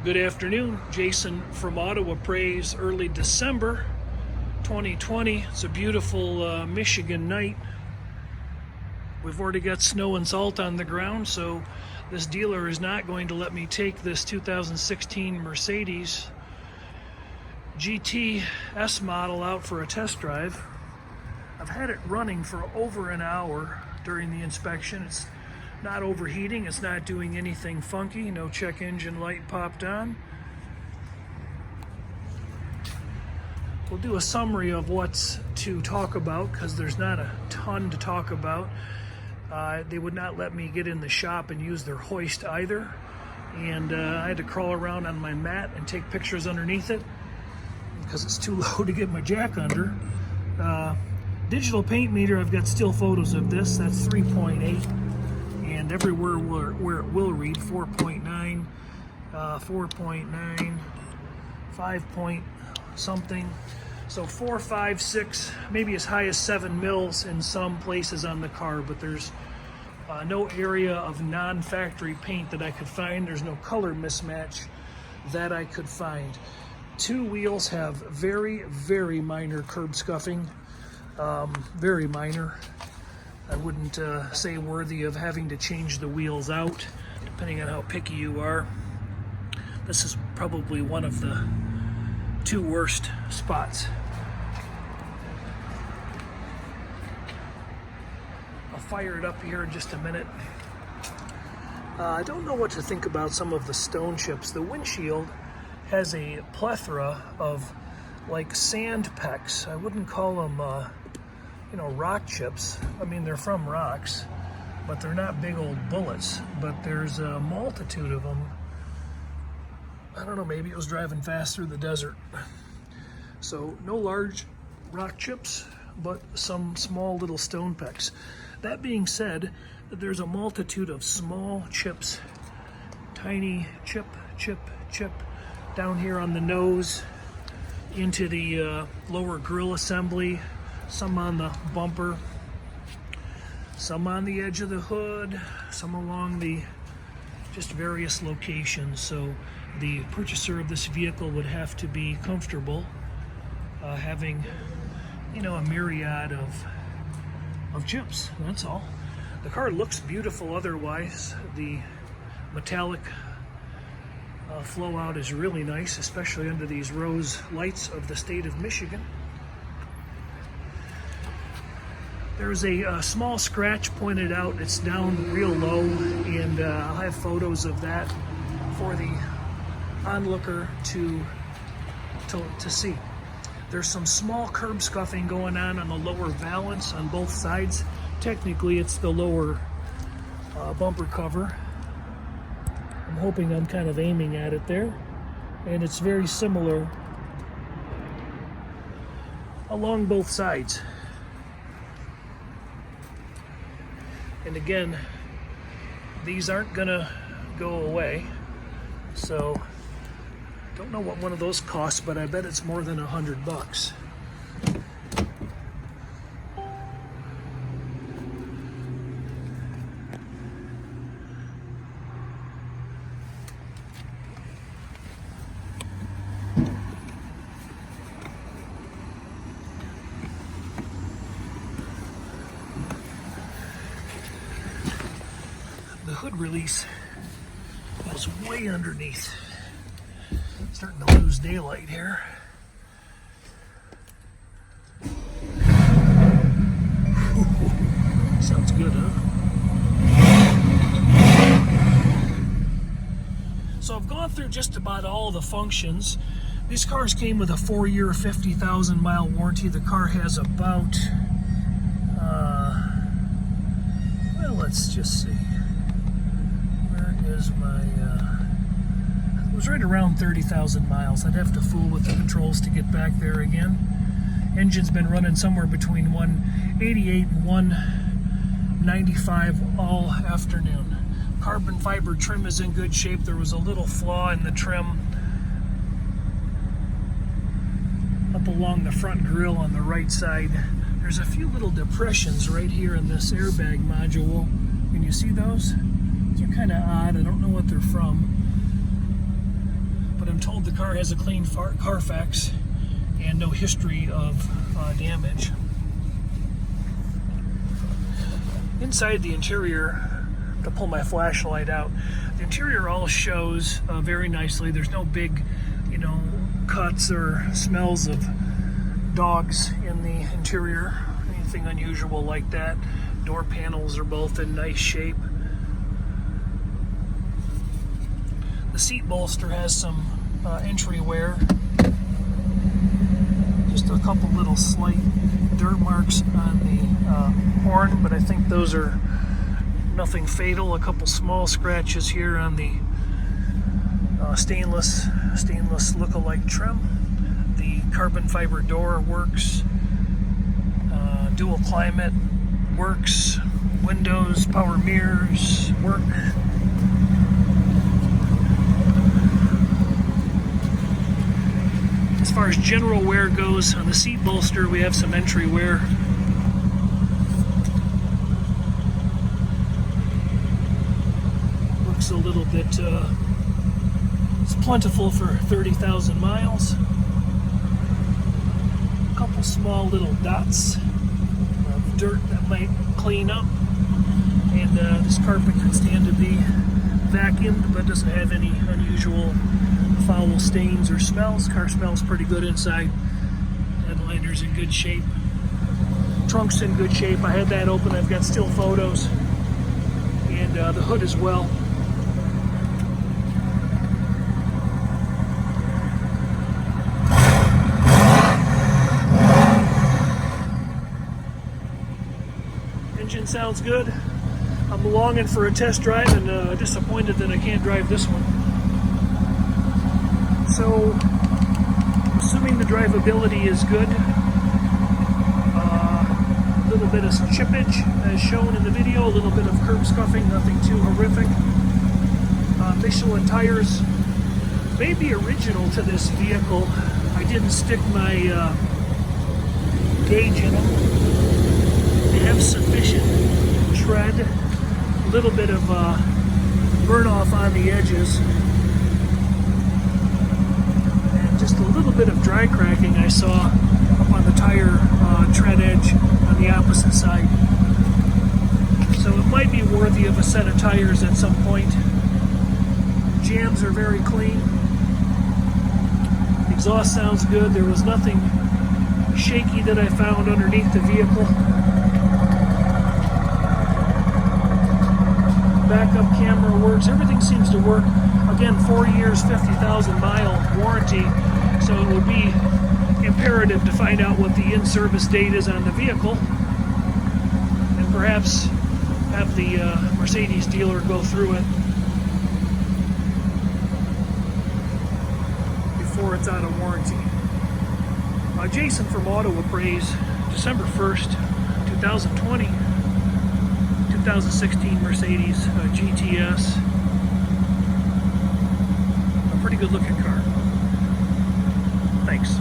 Good afternoon, Jason from Auto Appraise, early December 2020. It's a beautiful Michigan night. We've already got snow and salt on the ground, so this dealer is not going to let me take this 2016 Mercedes GT S model out for a test drive. I've had it running for over an hour during the inspection. It's not overheating, it's not doing anything funky, no check engine light popped on. We'll do a summary of what's to talk about because there's not a ton to talk about. They would not let me get in the shop and use their hoist either, and I had to crawl around on my mat and take pictures underneath it because it's too low to get my jack under. Digital paint meter, I've got still photos of this. That's 3.8. And everywhere where it will read 4.9, 4.9, 5 point something. So 4, 5, 6, maybe as high as 7 mils in some places on the car, but there's no area of non-factory paint that I could find. There's no color mismatch that I could find. Two wheels have very, very minor curb scuffing, very minor. I wouldn't say worthy of having to change the wheels out, depending on how picky you are. This is probably one of the two worst spots. I'll fire it up here in just a minute. I don't know what to think about some of the stone chips. The windshield has a plethora of like sand pecks. I wouldn't call them rock chips. I mean, they're from rocks, but they're not big old bullets, but there's a multitude of them. I don't know, maybe it was driving fast through the desert. So no large rock chips, but some small little stone pecks. That being said, there's a multitude of small chips, tiny chip, down here on the nose, into the lower grille assembly, some on the bumper, some on the edge of the hood, some along the just various locations. So the purchaser of this vehicle would have to be comfortable having a myriad of chips. That's all. The car looks beautiful otherwise. The metallic flow out is really nice, especially under these rose lights of the state of Michigan. There's a small scratch pointed out. It's down real low, and I'll have photos of that for the onlooker to see. There's some small curb scuffing going on the lower valance on both sides. Technically, it's the lower bumper cover. I'm hoping I'm kind of aiming at it there, and it's very similar along both sides. And again, these aren't gonna go away, so don't know what one of those costs, but I bet it's more than $100. The hood release was way underneath. Starting to lose daylight here. Sounds good, huh? So I've gone through just about all the functions. These cars came with a 4-year, 50,000 mile warranty. The car has about, well, let's just see. Is my it was right around 30,000 miles. I'd have to fool with the controls to get back there again. Engine's been running somewhere between 188 and 195 all afternoon. Carbon fiber trim is in good shape. There was a little flaw in the trim up along the front grille on the right side. There's a few little depressions right here in this airbag module. Can you see those? They're kind of odd. I don't know what they're from. told the car has a clean Carfax and no history of damage. Inside the interior, to pull my flashlight out, the interior all shows very nicely. There's no big, cuts or smells of dogs in the interior, anything unusual like that. Door panels are both in nice shape. The seat bolster has some entry wear. Just a couple little slight dirt marks on the horn, but I think those are nothing fatal. A couple small scratches here on the stainless look-alike trim. The carbon fiber door works. Dual climate works. Windows, power mirrors work. As far as general wear goes, on the seat bolster we have some entry wear. Looks a little bit it's plentiful for 30,000 miles. A couple small little dots of dirt that might clean up, and this carpet can stand to be vacuumed but doesn't have any unusual foul stains or smells. Car smells pretty good inside. Headliner's in good shape. Trunk's in good shape. I had that open. I've got still photos, and the hood as well. Engine sounds good. I'm longing for a test drive and disappointed that I can't drive this one. So, assuming the drivability is good, a little bit of chippage as shown in the video, a little bit of curb scuffing, nothing too horrific. Michelin tires may be original to this vehicle. I didn't stick my gauge in them. They have sufficient tread, a little bit of burn off on the edges. Just a little bit of dry cracking I saw up on the tire tread edge on the opposite side. So it might be worthy of a set of tires at some point. Jams are very clean. Exhaust sounds good. There was nothing shaky that I found underneath the vehicle. Backup camera works. Everything seems to work. Again, 4 years, 50,000 mile warranty. So it would be imperative to find out what the in-service date is on the vehicle, and perhaps have the Mercedes dealer go through it before it's out of warranty. Jason from Auto Appraise, December 1st, 2020, 2016 Mercedes GTS. A pretty good looking car. Thanks.